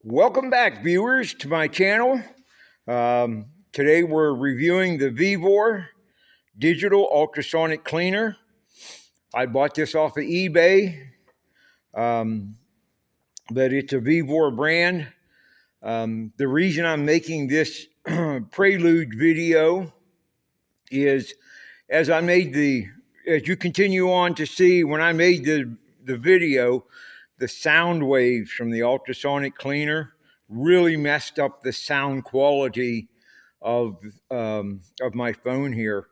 Welcome back, viewers, to my channel. Today we're reviewing the Vevor digital ultrasonic cleaner. I bought this off of eBay, um, but it's a Vevor brand. The reason I'm making this prelude video is as as you continue on to see, when I made the video, the sound waves from the ultrasonic cleaner really messed up the sound quality of my phone here,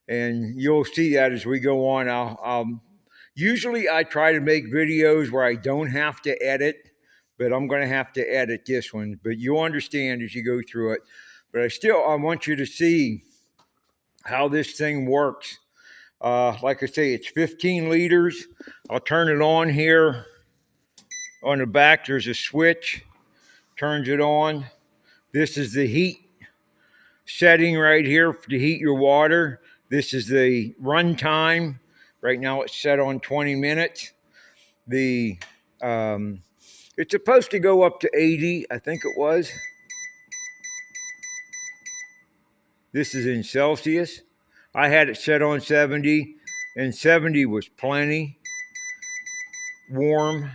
and you'll see that as we go on. Usually I try to make videos where I don't have to edit, but I'm going to have to edit this one. But you'll understand as you go through it. But I want you to see how this thing works. Like I say, it's 15 liters. I'll turn it on here. On the back, there's a switch, turns it on. This is the heat setting right here to heat your water. This is the run time. Right now it's set on 20 minutes. The It's supposed to go up to 80, I think it was. This is in Celsius. I had it set on 70, and 70 was plenty warm.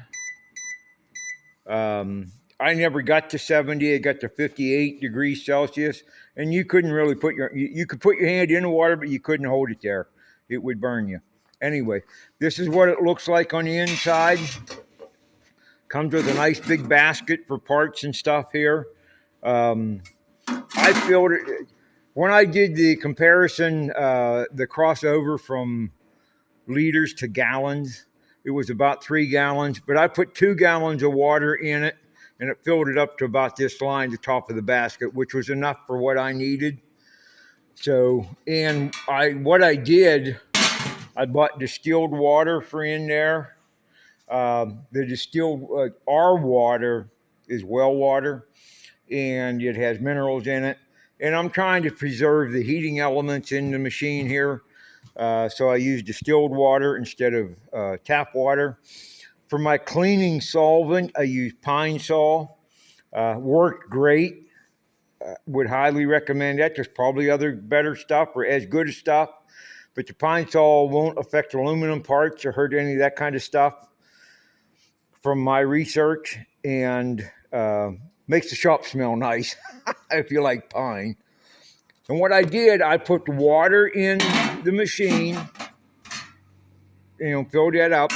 I never got to 70. I got to 58 degrees Celsius, and you couldn't really you could put your hand in the water, but you couldn't hold it there. It would burn you. Anyway, this is what it looks like on the inside. Comes with a nice big basket for parts and stuff here. I filled it when I did the comparison, the crossover from liters to gallons. It was about 3 gallons, but I put 2 gallons of water in it, and it filled it up to about this line, the top of the basket, which was enough for what I needed. So, what I did, I bought distilled water for in there. The distilled our water is well water, and it has minerals in it. And I'm trying to preserve the heating elements in the machine here. So I use distilled water instead of tap water. For my cleaning solvent, I use Pine Sol. Worked great. Would highly recommend that. There's probably other better stuff or as good as stuff, but the Pine Sol won't affect aluminum parts or hurt any of that kind of stuff from my research, and makes the shop smell nice if you like pine. And what I did, I put water in the machine, filled that up.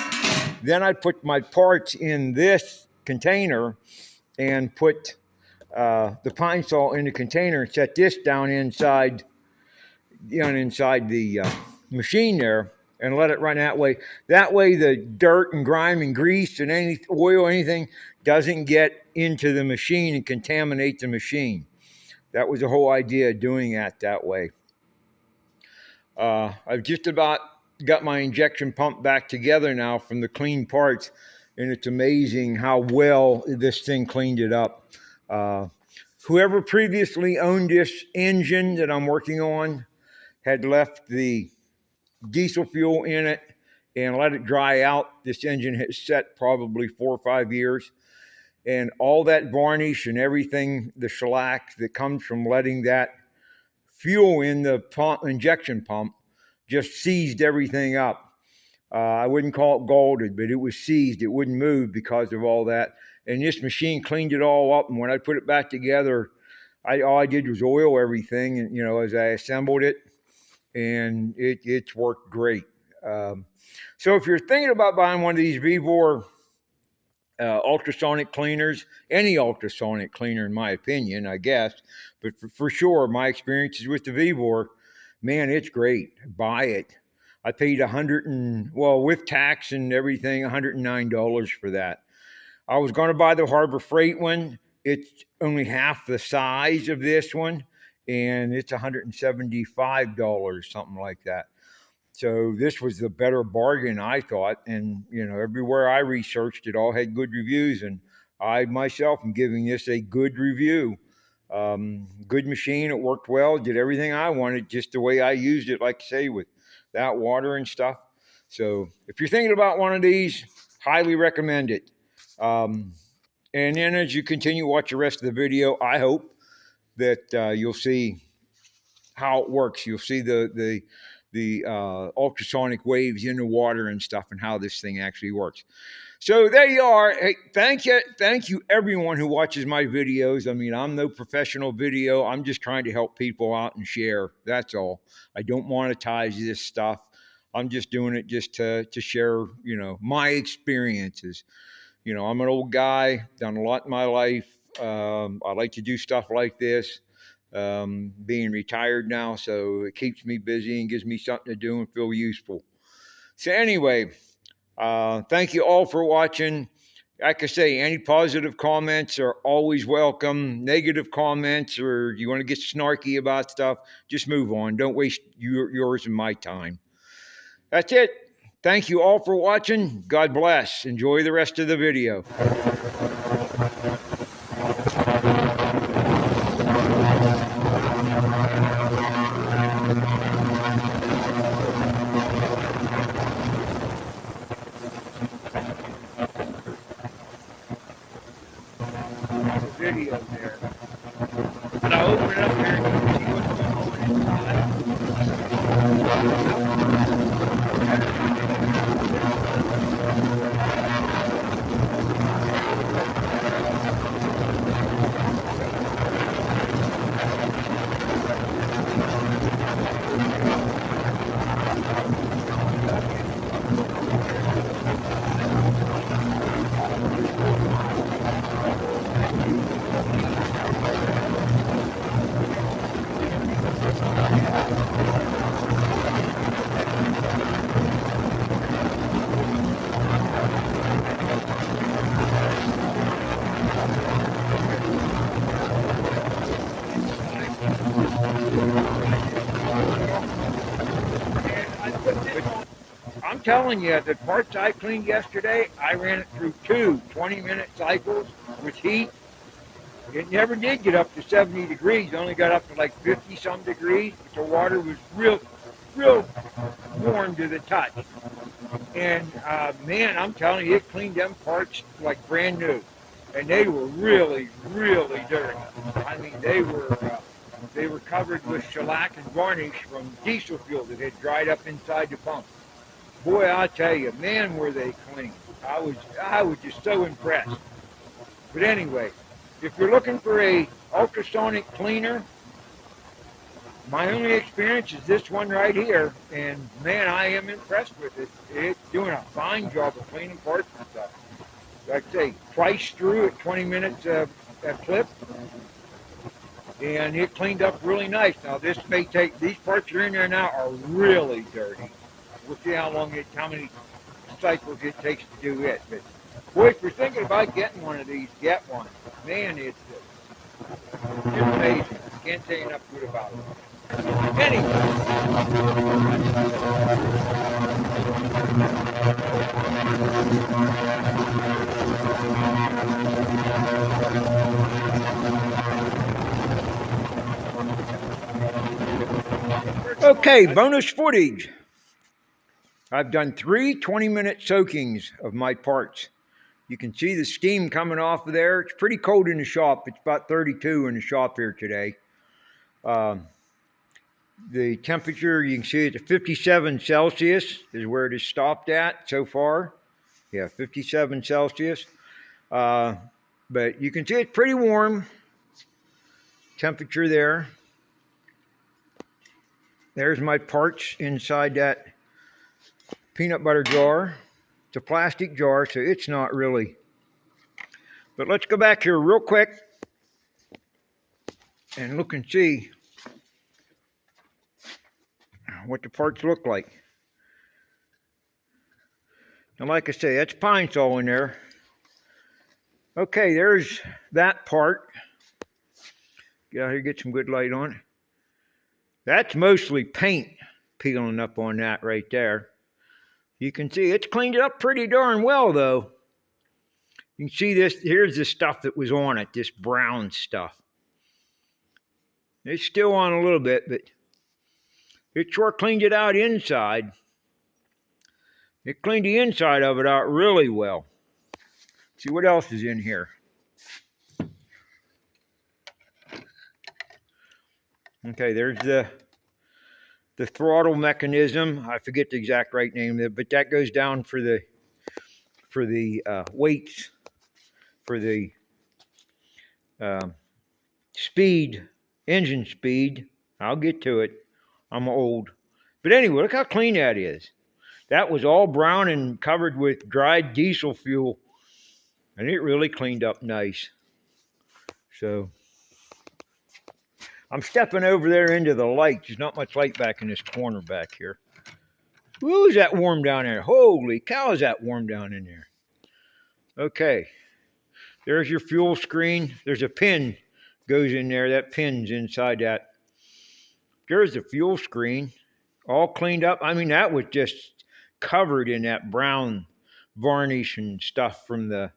Then I put my parts in this container and put the Pine Sol in the container and set this down inside the machine there, and let it run that way. That way the dirt and grime and grease and any oil, anything, doesn't get into the machine and contaminate the machine. That was the whole idea of doing that way. I've just about got my injection pump back together now from the clean parts, and it's amazing how well this thing cleaned it up. Whoever previously owned this engine that I'm working on had left the diesel fuel in it and let it dry out. This engine has set probably 4 or 5 years, and all that varnish and everything, the shellac that comes from letting that fuel in the injection pump, just seized everything up. I wouldn't call it golded, but it was seized. It wouldn't move because of all that. And this machine cleaned it all up. And when I put it back together, all I did was oil everything, and as I assembled it, and it's worked great. So if you're thinking about buying one of these Vevor ultrasonic cleaners, any ultrasonic cleaner, in my opinion, I guess, but for sure, my experiences with the Vevor, man, it's great. Buy it. I paid with tax and everything, $109 for that. I was going to buy the Harbor Freight one. It's only half the size of this one, and it's $175, something like that. So this was the better bargain, I thought. And, everywhere I researched, it all had good reviews. And I myself am giving this a good review. Good machine. It worked well. Did everything I wanted, just the way I used it, like I say, with that water and stuff. So if you're thinking about one of these, highly recommend it. And then as you continue to watch the rest of the video, I hope that you'll see how it works. You'll see the ultrasonic waves in the water and stuff, and how this thing actually works. So there you are. Hey, thank you everyone who watches my videos. I mean, I'm no professional video. I'm just trying to help people out and share. That's all. I don't monetize this stuff. I'm just doing it just to share, my experiences. I'm an old guy, done a lot in my life. I like to do stuff like this. Being retired now, so it keeps me busy and gives me something to do and feel useful. So anyway, thank you all for watching. Like I say, any positive comments are always welcome. Negative comments, or you want to get snarky about stuff, just move on. Don't waste yours and my time. That's it. Thank you all for watching. God bless. Enjoy the rest of the video. Video there. But I'll open it up here and you can see what's going on inside. I'm telling you, the parts I cleaned yesterday, I ran it through two 20-minute cycles with heat. It never did get up to 70 degrees. It only got up to like 50-some degrees, but the water was real warm to the touch. And man, I'm telling you, it cleaned them parts like brand new. And they were really dirty. I mean, they were covered with shellac and varnish from diesel fuel that had dried up inside the pump. Boy, I tell you, man, were they clean. I was just so impressed. But anyway, if you're looking for a ultrasonic cleaner, my only experience is this one right here, and man, I am impressed with it. It's doing a fine job of cleaning parts and stuff. Like I say, twice through at 20 minutes a clip, and it cleaned up really nice. Now this may take, these parts that are in there now are really dirty. We'll see how many cycles it takes to do it. But boy, if you're thinking about getting one of these, get one. Man, it's amazing. Can't say enough good about it. Anyway. Okay, bonus footage. I've done 3 20-minute soakings of my parts. You can see the steam coming off of there. It's pretty cold in the shop. It's about 32 in the shop here today. The temperature, you can see it's 57 Celsius is where it is stopped at so far. Yeah, 57 Celsius. But you can see it's pretty warm. Temperature there. There's my parts inside that peanut butter jar. It's a plastic jar, so it's not really. But let's go back here real quick and look and see what the parts look like. And like I say, that's pine sol in there. Okay, there's that part. Get out here, get some good light on it. That's mostly paint peeling up on that right there. You can see it's cleaned it up pretty darn well, though. You can see this. Here's the stuff that was on it, this brown stuff. It's still on a little bit, but it sure cleaned it out inside. It cleaned the inside of it out really well. See what else is in here. Okay, there's the throttle mechanism. I forget the exact right name of it, but that goes down for the weights, for the speed, engine speed. I'll get to it. I'm old. But anyway, look how clean that is. That was all brown and covered with dried diesel fuel, and it really cleaned up nice. So I'm stepping over there into the light. There's not much light back in this corner back here. Ooh, is that warm down there? Holy cow, is that warm down in there? Okay, there's your fuel screen. There's a pin goes in there. That pin's inside that. There's the fuel screen, all cleaned up. I mean, that was just covered in that brown varnish and stuff from the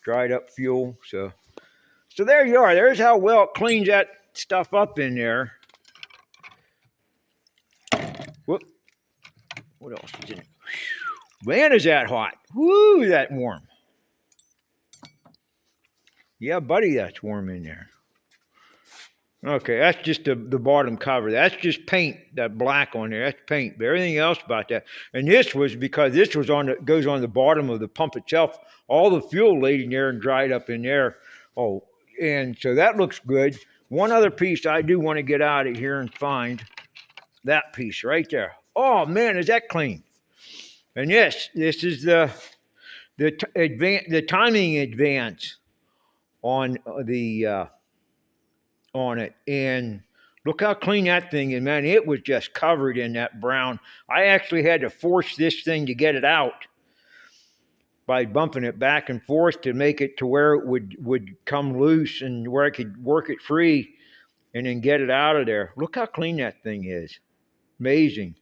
dried up fuel. So there you are. There's how well it cleans that stuff up in there. Whoop. What else is in it? Man, is that hot. Woo, that warm. Yeah, buddy, that's warm in there. Okay, that's just the bottom cover. That's just paint, that black on there. That's paint. But everything else about that. And this was because this was goes on the bottom of the pump itself. All the fuel laid in there and dried up in there. Oh, and so that looks good. One other piece I do want to get out of here and find. That piece right there. Oh man, is that clean? And this is the timing advance on the on it, and look how clean that thing is, man. It was just covered in that brown. I actually had to force this thing to get it out by bumping it back and forth to make it to where it would come loose and where I could work it free and then get it out of there. Look how clean that thing is. Amazing.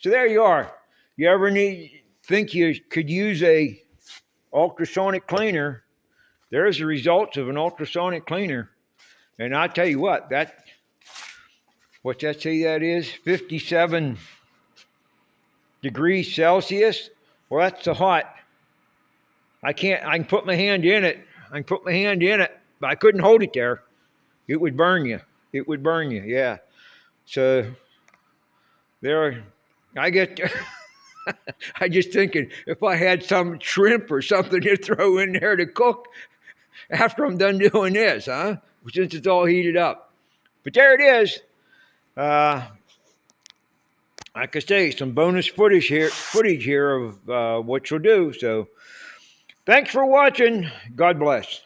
So there you are. You ever think you could use a ultrasonic cleaner? There's the results of an ultrasonic cleaner. And I'll tell you what, what's that say that is? 57 degrees Celsius. Well, that's so hot. I can put my hand in it. But I couldn't hold it there. It would burn you. Yeah. So there, I get, I just thinking if I had some shrimp or something to throw in there to cook after I'm done doing this, huh? Since it's all heated up. But there it is. Like I say, some bonus footage here of what you'll do. So thanks for watching. God bless.